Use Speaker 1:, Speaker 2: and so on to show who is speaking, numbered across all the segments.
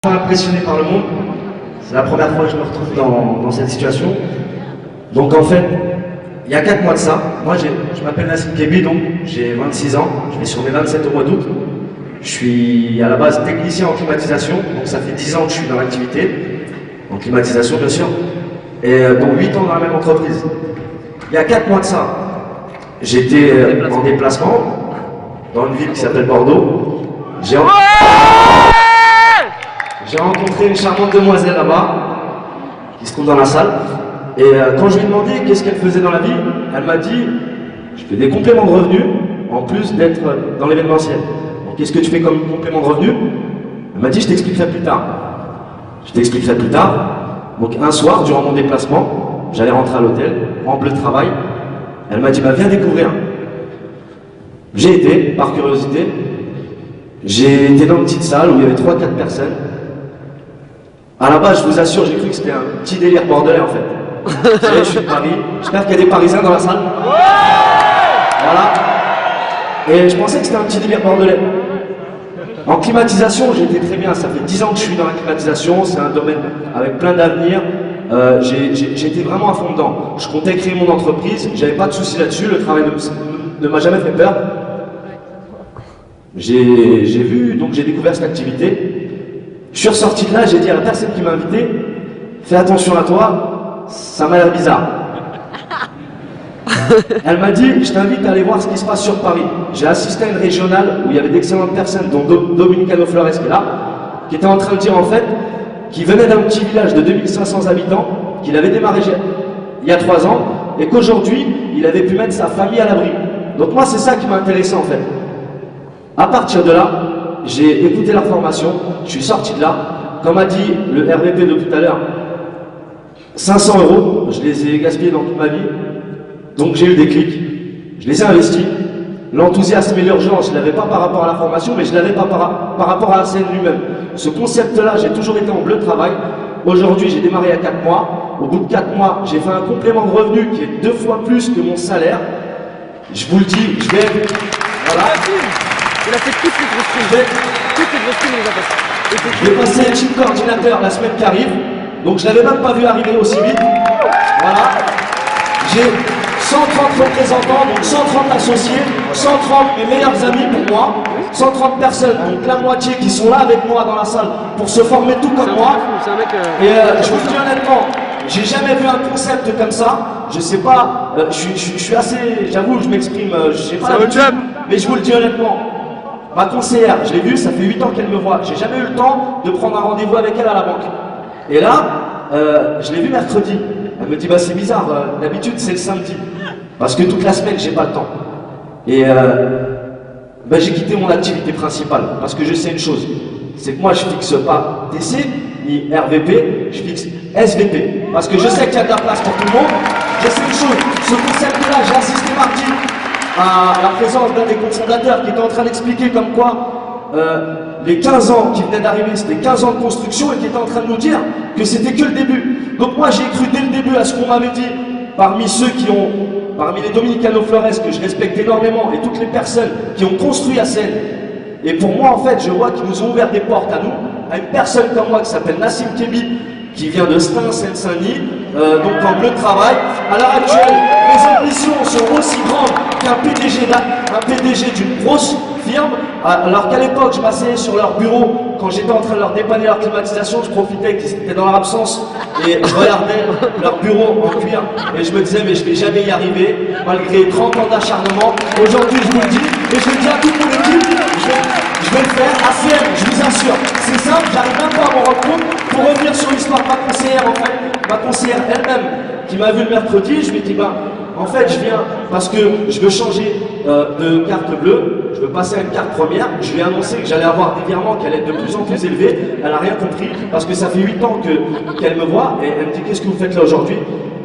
Speaker 1: Impressionné par le monde, c'est la première fois que je me retrouve dans cette situation. Donc en fait, il y a 4 mois de ça, moi je m'appelle Nassim Kebi, donc j'ai 26 ans, je vais sur mes 27 au mois d'août. Je suis à la base technicien en climatisation, donc ça fait 10 ans que je suis dans l'activité, en climatisation bien sûr, et donc 8 ans dans la même entreprise. Il y a 4 mois de ça, j'étais en déplacement dans une ville qui s'appelle Bordeaux. J'ai rencontré une charmante demoiselle là-bas, qui se trouve dans la salle, et quand je lui ai demandé qu'est-ce qu'elle faisait dans la vie, elle m'a dit « Je fais des compléments de revenus, en plus d'être dans l'événementiel. » Qu'est-ce que tu fais comme complément de revenus? Elle m'a dit « Je t'expliquerai plus tard. » Je t'expliquerai plus tard. Donc un soir, durant mon déplacement, j'allais rentrer à l'hôtel, en bleu de travail, elle m'a dit bah, « Viens découvrir. » J'ai été, par curiosité, j'ai été dans une petite salle où il y avait 3-4 personnes. À la base, je vous assure, j'ai cru que c'était un petit délire bordelais en fait. Vous savez, je suis de Paris, j'espère qu'il y a des Parisiens dans la salle. Voilà. Et je pensais que c'était un petit délire bordelais. En climatisation, j'étais très bien, ça fait 10 ans que je suis dans la climatisation, c'est un domaine avec plein d'avenir. J'étais vraiment à fond dedans. Je comptais créer mon entreprise, j'avais pas de soucis là-dessus, le travail ne m'a jamais fait peur. J'ai vu, donc j'ai découvert cette activité. Je suis ressorti de là, j'ai dit à la personne qui m'a invité, fais attention à toi, ça m'a l'air bizarre. Elle m'a dit, je t'invite à aller voir ce qui se passe sur Paris. J'ai assisté à une régionale où il y avait d'excellentes personnes, dont Dominicano Flores qui est là, qui était en train de dire en fait, qu'il venait d'un petit village de 2500 habitants, qu'il avait démarré il y a 3 ans, et qu'aujourd'hui, il avait pu mettre sa famille à l'abri. Donc moi, c'est ça qui m'a intéressé en fait. À partir de là, j'ai écouté la formation, je suis sorti de là, comme a dit le RVP de tout à l'heure, 500 €, je les ai gaspillés dans toute ma vie, donc j'ai eu des clics, je les ai investis. L'enthousiasme et l'urgence, je ne l'avais pas par rapport à la formation, mais je l'avais pas par rapport à la scène lui-même. Ce concept-là, j'ai toujours été en bleu travail. Aujourd'hui, j'ai démarré à 4 mois. Au bout de 4 mois, j'ai fait un complément de revenu qui est 2 fois plus que mon salaire. Je vous le dis, je vais... Voilà.
Speaker 2: Il a fait toutes les grosses primes. Toutes les grosses primes, il les a passées.
Speaker 1: Je vais passer team coordinateur la semaine qui arrive. Donc je ne l'avais même pas vu arriver aussi vite. Voilà. J'ai 130 représentants, donc 130 associés, 130 mes meilleurs amis pour moi, 130 personnes, donc la moitié qui sont là avec moi dans la salle pour se former tout comme moi. Et je vous le dis honnêtement, j'ai jamais vu un concept comme ça. Je sais pas, je suis assez, j'avoue, je m'exprime, je sais pas l'habitude, mais je vous le dis honnêtement. Ma conseillère, je l'ai vue, ça fait 8 ans qu'elle me voit. J'ai jamais eu le temps de prendre un rendez-vous avec elle à la banque. Et là, je l'ai vue mercredi. Elle me dit bah c'est bizarre, d'habitude c'est le samedi. Parce que toute la semaine j'ai pas le temps. Et bah, j'ai quitté mon activité principale. Parce que je sais une chose, c'est que moi je fixe pas TC ni RVP, je fixe SVP. Parce que je sais qu'il y a de la place pour tout le monde. Je sais une chose, ce concept-là, j'ai assisté mardi à la présence d'un des cofondateurs qui était en train d'expliquer comme quoi les 15 ans qui venaient d'arriver, c'était 15 ans de construction et qui était en train de nous dire que c'était que le début. Donc moi j'ai cru dès le début à ce qu'on m'avait dit parmi ceux qui ont, parmi les Dominicano Flores que je respecte énormément et toutes les personnes qui ont construit la scène. Et pour moi en fait je vois qu'ils nous ont ouvert des portes à nous, à une personne comme moi qui s'appelle Nassim Kebi, qui vient de Stein, Seine-Saint-Denis, donc en bleu de travail. À l'heure actuelle, mes ambitions sont aussi grandes qu'un PDG d'une grosse firme, alors qu'à l'époque, je m'asseyais sur leur bureau, quand j'étais en train de leur dépanner leur climatisation, je profitais qu'ils étaient dans leur absence, et je regardais leur bureau en cuir, et je me disais, mais je ne vais jamais y arriver, malgré 30 ans d'acharnement. Aujourd'hui, je vous le dis, et je le dis à toute mon équipe, je vais le faire, ACM, je vous assure. C'est simple, j'arrive même pas à m'en rendre compte. Pour revenir sur l'histoire de ma conseillère, en fait, ma conseillère elle-même, qui m'a vu le mercredi, je lui ai dit, ben, en fait, je viens parce que je veux changer de carte bleue, je veux passer à une carte première. Je lui ai annoncé que j'allais avoir des virements qui allaient être de plus en plus élevés. Elle n'a rien compris parce que ça fait 8 ans qu'elle me voit et elle me dit, qu'est-ce que vous faites là aujourd'hui?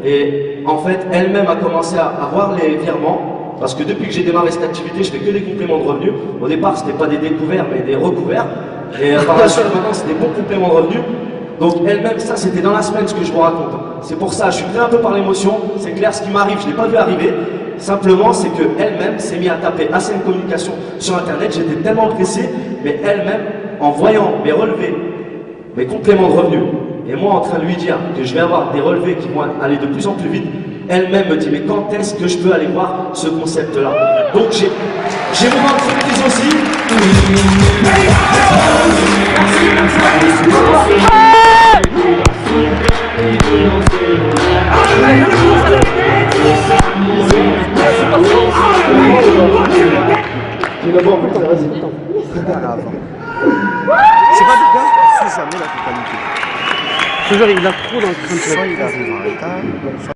Speaker 1: Et en fait, elle-même a commencé à voir les virements. Parce que depuis que j'ai démarré cette activité, je fais que des compléments de revenus. Au départ, ce n'était pas des découverts, mais des recouverts. Et par la suite, maintenant, c'est des bons compléments de revenus. Donc elle-même, ça, c'était dans la semaine ce que je vous raconte. C'est pour ça, je suis pris un peu par l'émotion. C'est clair, ce qui m'arrive, je ne l'ai pas vu arriver. Simplement, c'est qu'elle-même s'est mise à taper ACM Communication sur Internet. J'étais tellement pressé, mais elle-même, en voyant mes relevés mes compléments de revenus, et moi en train de lui dire que je vais avoir des relevés qui vont aller de plus en plus vite, elle-même me dit mais quand est-ce que je peux aller voir ce concept-là? Donc j'ai mon entreprise aussi.
Speaker 2: C'est pas tout cas,
Speaker 3: C'est jamais la totalité.
Speaker 2: ce genre il a trop dans le crâne.
Speaker 3: Soit il arrive en retard, soit